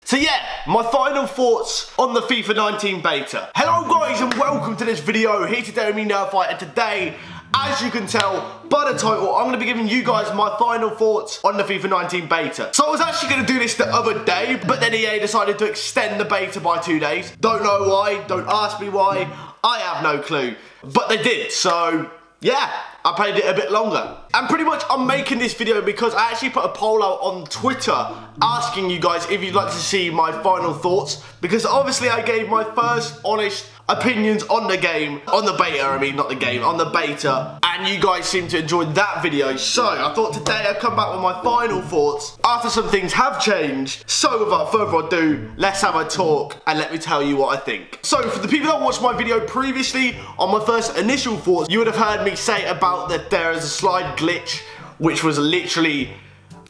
So yeah, my final thoughts on the FIFA 19 beta. Hello guys and welcome to this video. Here today with me, NerdFire, and today, as you can tell by the title, I'm going to be giving you guys my final thoughts on the FIFA 19 beta. So I was actually going to do this the other day, but then EA decided to extend the beta by 2 days. Don't know why, don't ask me why, I have no clue. But they did, so yeah, I played it a bit longer. And pretty much I'm making this video because I actually put a poll out on Twitter asking you guys if you'd like to see my final thoughts, because obviously I gave my first honest opinions on the game, on the beta, I mean, not the game, on the beta, and you guys seem to enjoy that video. So I thought today I'd come back with my final thoughts after some things have changed. So without further ado, let's have a talk and let me tell you what I think. So for the people that watched my video previously on my first initial thoughts, you would have heard me say about that there is a slide glitch which was literally,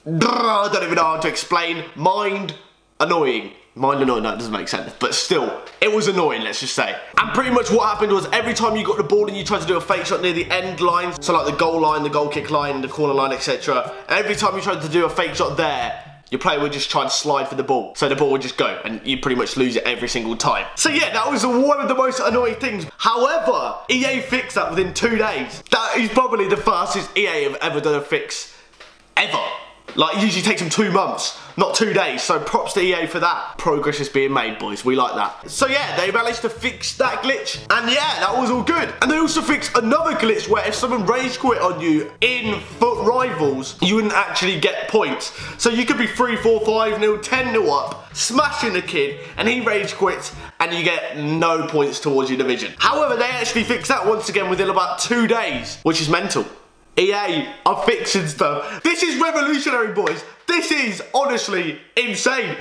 I don't even know how to explain, mind annoying, no, it doesn't make sense, but still, it was annoying, let's just say. And pretty much what happened was every time you got the ball and you tried to do a fake shot near the end line, so like the goal line, the goal kick line, the corner line, etc. Every time you tried to do a fake shot there, your player would just try and slide for the ball. So the ball would just go and you pretty much lose it every single time. So yeah, that was one of the most annoying things. However, EA fixed that within 2 days. That is probably the fastest EA have ever done a fix ever. Like, it usually takes them 2 months, not 2 days, so props to EA for that. Progress is being made, boys, we like that. So yeah, they managed to fix that glitch, and yeah, that was all good. And they also fixed another glitch where if someone rage quit on you in FUT Rivals, you wouldn't actually get points. So you could be 3, 4, 5-0, 10-0 up, smashing the kid, and he rage quits, and you get no points towards your division. However, they actually fixed that once again within about 2 days, which is mental. EA are fixing stuff. This is revolutionary, boys. This is honestly insane.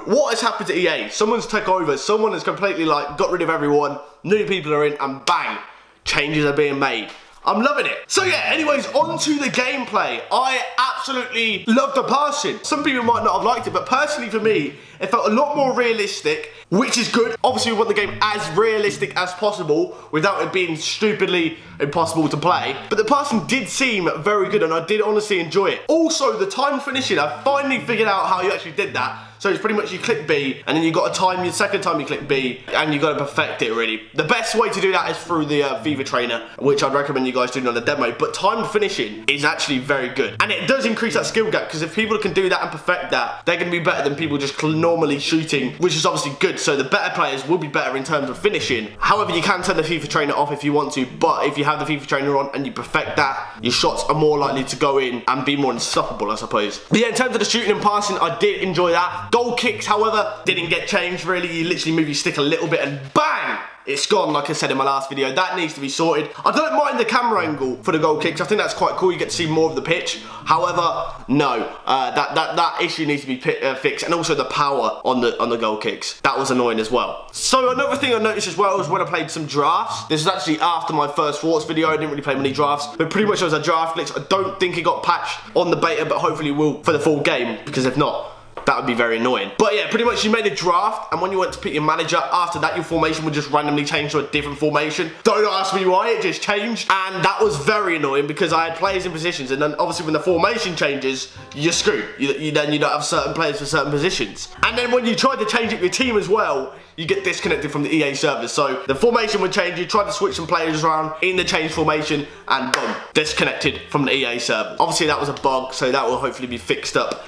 What has happened to EA? Someone's took over. Someone has completely like got rid of everyone. New people are in and bang, changes are being made. I'm loving it. So yeah, anyways, on to the gameplay. I absolutely love the passing. Some people might not have liked it, but personally for me, it felt a lot more realistic, which is good. Obviously we want the game as realistic as possible without it being stupidly impossible to play. But the passing did seem very good and I did honestly enjoy it. Also, the time finishing, I finally figured out how you actually did that. So it's pretty much you click B and then you got to time your second time you click B and you got to perfect it really. The best way to do that is through the FIFA trainer, which I'd recommend you guys doing on the demo. But time finishing is actually very good. And it does increase that skill gap because if people can do that and perfect that, they're going to be better than people just normally shooting, which is obviously good. So the better players will be better in terms of finishing. However, you can turn the FIFA trainer off if you want to, but if you have the FIFA trainer on and you perfect that, your shots are more likely to go in and be more unstoppable, I suppose. But yeah, in terms of the shooting and passing, I did enjoy that. Goal kicks, however, didn't get changed really. You literally move your stick a little bit and bang! It's gone, like I said in my last video. That needs to be sorted. I don't mind the camera angle for the goal kicks. I think that's quite cool. You get to see more of the pitch. However, no, that issue needs to be fixed, and also the power on the goal kicks. That was annoying as well. So another thing I noticed as well was when I played some drafts. This is actually after my first thoughts video. I didn't really play many drafts, but pretty much there was a draft glitch. I don't think it got patched on the beta, but hopefully it will for the full game, because if not, that would be very annoying. But yeah, pretty much you made a draft, and when you went to pick your manager, after that your formation would just randomly change to a different formation. Don't ask me why, it just changed. And that was very annoying because I had players in positions, and then obviously when the formation changes, you're screwed. Then you don't have certain players for certain positions. And then when you try to change up your team as well, you get disconnected from the EA servers. So the formation would change, you try to switch some players around in the change formation, and boom, disconnected from the EA server. Obviously that was a bug, so that will hopefully be fixed up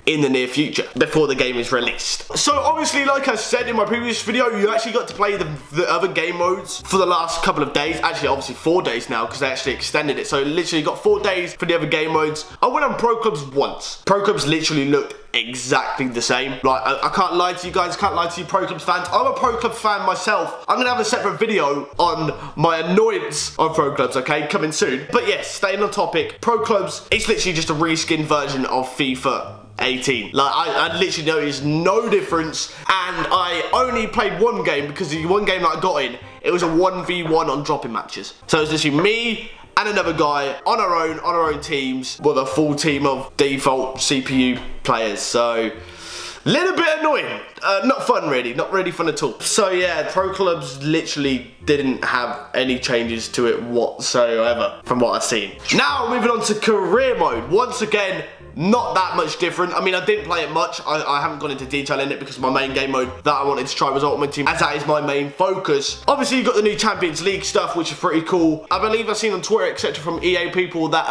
in the near future, before the game is released. So obviously, like I said in my previous video, you actually got to play the other game modes for the last couple of days. Actually, obviously 4 days now, because they actually extended it. So literally you got 4 days for the other game modes. I went on Pro Clubs once. Pro Clubs literally looked exactly the same. Like, I can't lie to you guys, can't lie to you Pro Clubs fans. I'm a Pro Clubs fan myself. I'm gonna have a separate video on my annoyance of Pro Clubs, okay, coming soon. But yes, staying on topic, Pro Clubs, it's literally just a reskin version of FIFA 18. Like, I literally noticed no difference, and I only played one game because the one game that I got in, it was a 1v1 on dropping matches. So it was literally me and another guy on our own teams with a full team of default CPU players. So little bit annoying, not fun really, not really fun at all. So yeah, Pro Clubs literally didn't have any changes to it whatsoever from what I've seen. Now moving on to career mode. Once again, not that much different. I mean, I didn't play it much. I haven't gone into detail in it because my main game mode that I wanted to try was Ultimate Team, as that is my main focus. Obviously, you got the new Champions League stuff, which is pretty cool. I believe I've seen on Twitter, etc., from EA people that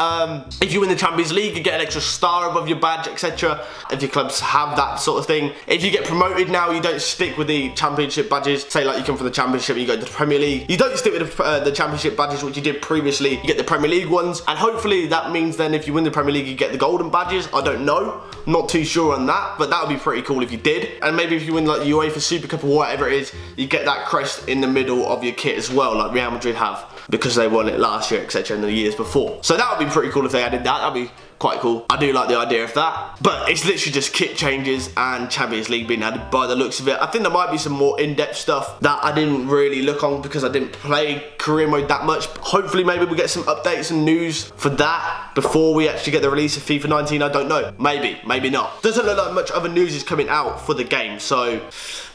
if you win the Champions League, you get an extra star above your badge, etc. If your clubs have that sort of thing. If you get promoted now, you don't stick with the Championship badges. Say like you come from the Championship and you go to the Premier League. You don't stick with the Championship badges, which you did previously. You get the Premier League ones, and hopefully that means then if you win the Premier League, you get the golden badges. I don't know. Not too sure on that, but that would be pretty cool if you did. And maybe if you win like the UEFA Super Cup or whatever it is, you get that crest in the middle of your kit as well, like Real Madrid have, because they won it last year, etc., and the years before. So that would be pretty cool if they added that. That'd be quite cool. I do like the idea of that, but it's literally just kit changes and Champions League being added by the looks of it. I think there might be some more in-depth stuff that I didn't really look on because I didn't play career mode that much. Hopefully maybe we'll get some updates and news for that before we actually get the release of FIFA 19. I don't know. Maybe, maybe not. Doesn't look like much other news is coming out for the game, so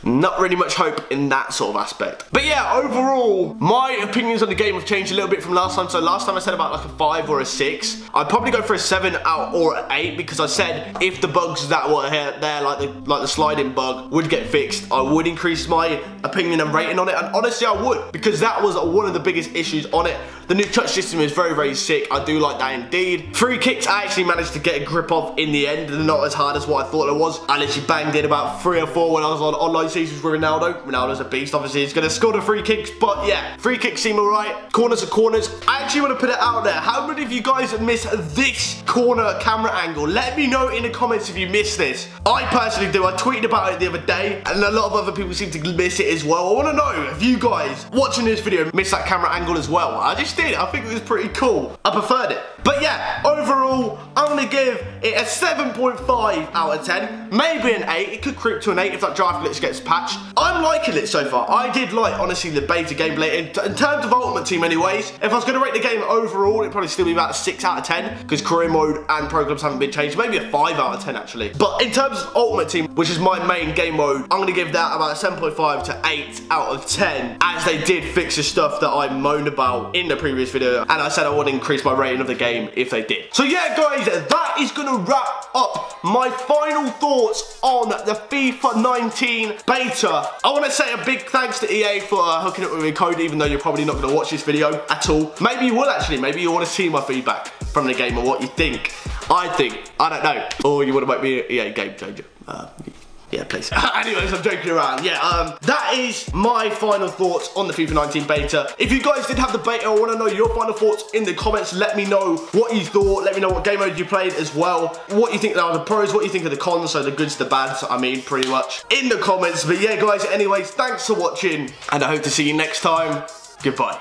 not really much hope in that sort of aspect. But yeah, overall, my opinions on the game have changed a little bit from last time. So last time I said about like a 5 or a 6. I'd probably go for a 7 out or an 8 because I said if the bugs that were there, like the sliding bug, would get fixed, I would increase my opinion and rating on it. And honestly, I would, because that was one of the biggest issues on it. The new touch system is very, very sick. I do like that indeed. Free kicks, I actually managed to get a grip of in the end. They're not as hard as what I thought it was. I literally banged in about 3 or 4 when I was on online seasons with Ronaldo. Ronaldo's a beast, obviously. He's going to score the free kicks, but yeah, free kicks seem alright. Corners are corners. I actually want to put it out there. How many of you guys miss this corner camera angle? Let me know in the comments if you miss this. I personally do. I tweeted about it the other day, and a lot of other people seem to miss it as well. I want to know if you guys watching this video miss that camera angle as well. I just did. I think it was pretty cool. I preferred it. But yeah, overall, I'm going to give it a 7.5 out of 10. Maybe an 8. It could creep to an 8 if that draft glitch gets patched. I'm liking it so far. I did like, honestly, the beta gameplay. In terms of Ultimate Team anyways, if I was going to rate the game overall, it'd probably still be about a 6 out of 10 because career mode and pro clubs haven't been changed. Maybe a 5 out of 10 actually. But in terms of Ultimate Team, which is my main game mode, I'm going to give that about a 7.5 to 8 out of 10, as they did fix the stuff that I moaned about in the previous video, and I said I would increase my rating of the game if they did. So yeah guys, that is going to wrap up my final thoughts on the FIFA 19 beta. I want to say a big thanks to EA for hooking up with me code, even though you're probably not going to watch this video at all. Maybe you will actually. Maybe you want to see my feedback from the game and what you think. I don't know. Or you want to make me an EA game changer. Yeah, please. Anyways, I'm joking around. Yeah, that is my final thoughts on the FIFA 19 beta. If you guys did have the beta, I want to know your final thoughts in the comments. Let me know what you thought. Let me know what game mode you played as well. What you think are the pros, what you think of the cons, so the goods, the bads, I mean, pretty much, in the comments. But yeah, guys, anyways, thanks for watching, and I hope to see you next time. Goodbye.